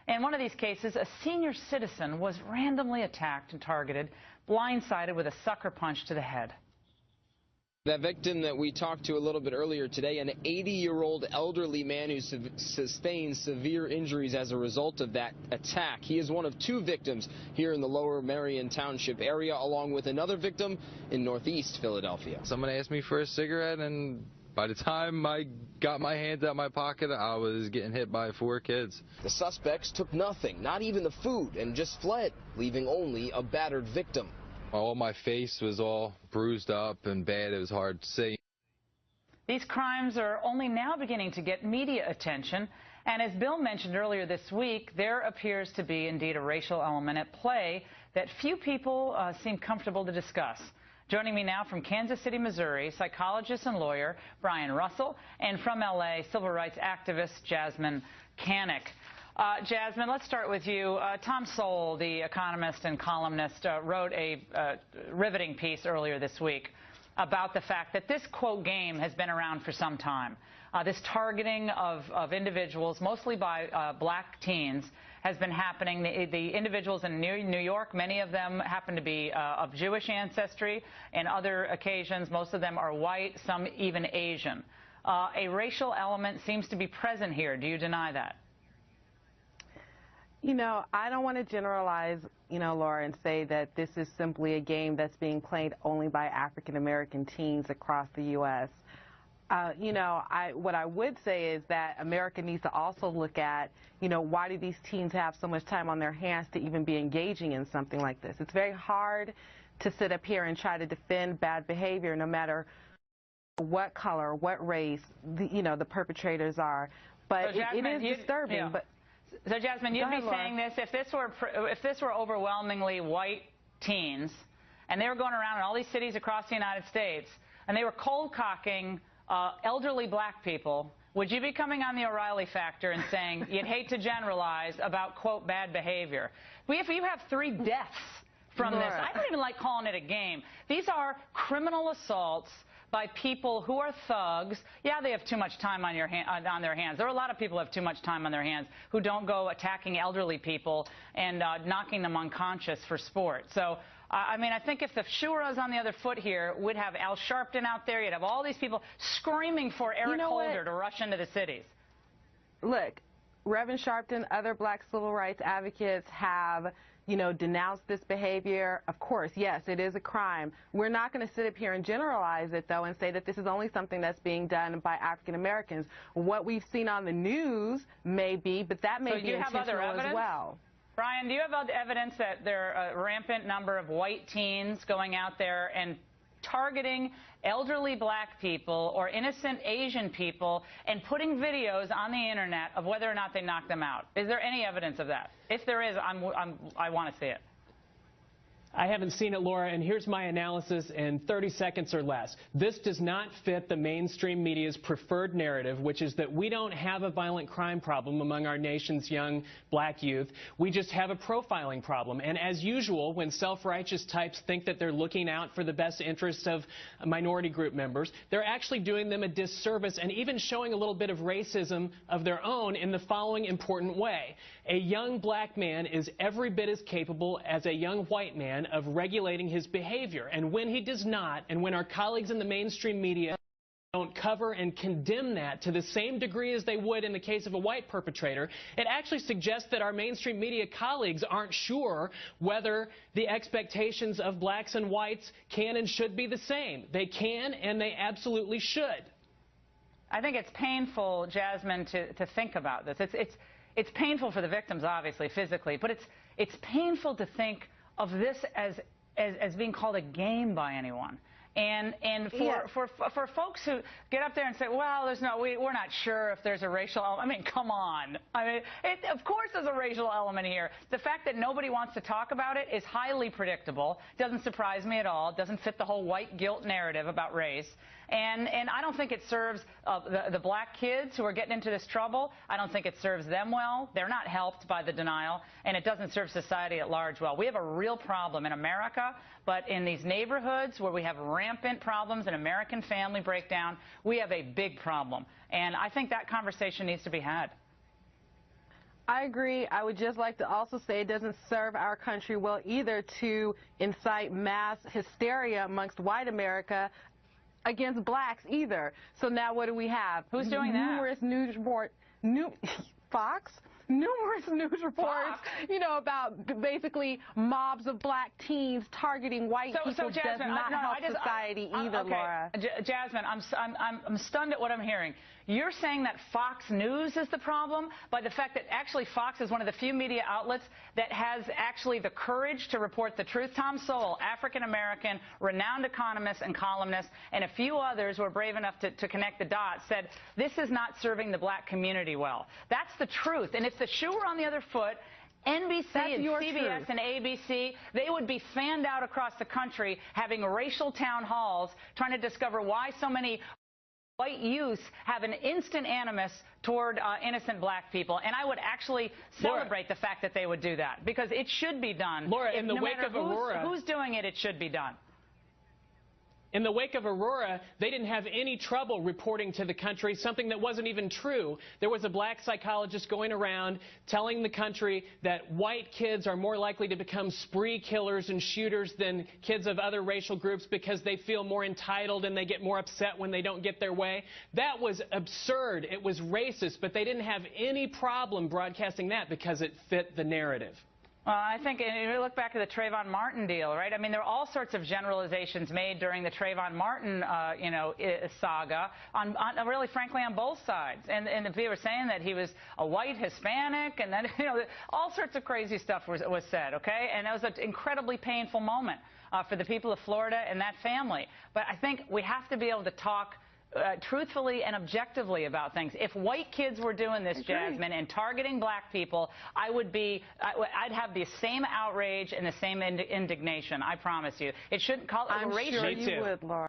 In one of these cases, a senior citizen was randomly attacked and targeted, blindsided with a sucker punch to the head. That victim that we talked to a little bit earlier today, an 80-year-old elderly man who sustained severe injuries as a result of that attack. He is one of 2 victims here in the Lower Merion Township area, along with another victim in northeast Philadelphia. Someone asked me for a cigarette, and by the time I got my hands out of my pocket, I was getting hit by 4 kids. The suspects took nothing, not even the food, and just fled, leaving only a battered victim. All my face was all bruised up and bad. It was hard to see. These crimes are only now beginning to get media attention. And as Bill mentioned earlier this week, there appears to be indeed a racial element at play that few people seem comfortable to discuss. Joining me now from Kansas City, Missouri, psychologist and lawyer Brian Russell, and from L.A., civil rights activist Jasmyne Cannick. Jasmyne, let's start with you. Tom Sowell, the economist and columnist, wrote a riveting piece earlier this week about the fact that this, quote, game has been around for some time. This targeting of individuals, mostly by black teens, has been happening. The individuals in New York, many of them happen to be of Jewish ancestry. In other occasions, most of them are white, some even Asian. A racial element seems to be present here. Do you deny that? You know, I don't want to generalize, Laura, and say that this is simply a game that's being played only by African-American teens across the U.S. What I would say is that America needs to also look at, why do these teens have so much time on their hands to even be engaging in something like this? It's very hard to sit up here and try to defend bad behavior, no matter what color, what race, the perpetrators are. But so Jasmyne, it is disturbing. Yeah. But so, Jasmyne, you'd be saying this if this were overwhelmingly white teens, and they were going around in all these cities across the United States, and they were cold cocking elderly black people, would you be coming on the O'Reilly factor and saying you'd hate to generalize about, quote, bad behavior? If you have 3 deaths from this, I don't even like calling it a game. These are criminal assaults by people who are thugs. Yeah, they have too much time on their hands. There are a lot of people who have too much time on their hands who don't go attacking elderly people and knocking them unconscious for sport. So, I mean, I think if the shoe was on the other foot here, we'd have Al Sharpton out there. You'd have all these people screaming for Eric Holder to rush into the cities. Look, Reverend Sharpton, other black civil rights advocates have denounced this behavior. Of course, yes, it is a crime. We're not going to sit up here and generalize it, though, and say that this is only something that's being done by African Americans. What we've seen on the news may be, but that may be intentional as well. Brian, do you have other evidence that there are a rampant number of white teens going out there and targeting elderly black people or innocent Asian people and putting videos on the internet of whether or not they knock them out? Is there any evidence of that? If there is, I want to see it. I haven't seen it, Laura, and here's my analysis in 30 seconds or less. This does not fit the mainstream media's preferred narrative, which is that we don't have a violent crime problem among our nation's young black youth. We just have a profiling problem. And as usual, when self-righteous types think that they're looking out for the best interests of minority group members, they're actually doing them a disservice and even showing a little bit of racism of their own in the following important way. A young black man is every bit as capable as a young white man of regulating his behavior. And when he does not, and when our colleagues in the mainstream media don't cover and condemn that to the same degree as they would in the case of a white perpetrator, it actually suggests that our mainstream media colleagues aren't sure whether the expectations of blacks and whites can and should be the same. They can, and they absolutely should. I think it's painful, Jasmyne, to think about this. It's painful for the victims, obviously, physically, but it's painful to think of this as being called a game by anyone. And for folks who get up there and say, well, we're not sure if there's a racial element. I mean, come on. I mean, of course there's a racial element here. The fact that nobody wants to talk about it is highly predictable. Doesn't surprise me at all. Doesn't fit the whole white guilt narrative about race. And I don't think it serves the black kids who are getting into this trouble. I don't think it serves them well. They're not helped by the denial, and it doesn't serve society at large well. We have a real problem in America, but in these neighborhoods where we have rampant problems and American family breakdown, we have a big problem. And I think that conversation needs to be had. I agree. I would just like to also say it doesn't serve our country well either to incite mass hysteria amongst white America against blacks either. So now what do we have? Who's doing that? Numerous news reports. Fox? Numerous news reports, you know, about basically mobs of black teens targeting white people. So Jasmine, does not help society either, okay. Laura. Jasmine, I'm stunned at what I'm hearing. You're saying that Fox News is the problem by the fact that actually Fox is one of the few media outlets that has actually the courage to report the truth. Tom Sowell, African-American, renowned economist and columnist, and a few others who are brave enough to connect the dots, said this is not serving the black community well. That's the truth. And if the shoe were on the other foot, NBC and CBS and ABC, they would be fanned out across the country having racial town halls trying to discover why so many white youth have an instant animus toward innocent black people. And I would actually celebrate the fact that they would do that, because it should be done. Laura, in the wake of Aurora, who's doing it, it should be done. In the wake of Aurora, they didn't have any trouble reporting to the country something that wasn't even true. There was a black psychologist going around telling the country that white kids are more likely to become spree killers and shooters than kids of other racial groups because they feel more entitled and they get more upset when they don't get their way. That was absurd. It was racist, but they didn't have any problem broadcasting that because it fit the narrative. Well, I think, and you look back at the Trayvon Martin deal, right? I mean, there are all sorts of generalizations made during the Trayvon Martin, saga, on really, frankly, on both sides. And they were saying that he was a white Hispanic, and then, all sorts of crazy stuff was said, okay? And that was an incredibly painful moment for the people of Florida and that family. But I think we have to be able to talk truthfully and objectively about things. If white kids were doing this, Jasmine, and targeting black people, I'd have the same outrage and the same indignation. I promise you. It shouldn't call it racial. I'm sure you would, Laura.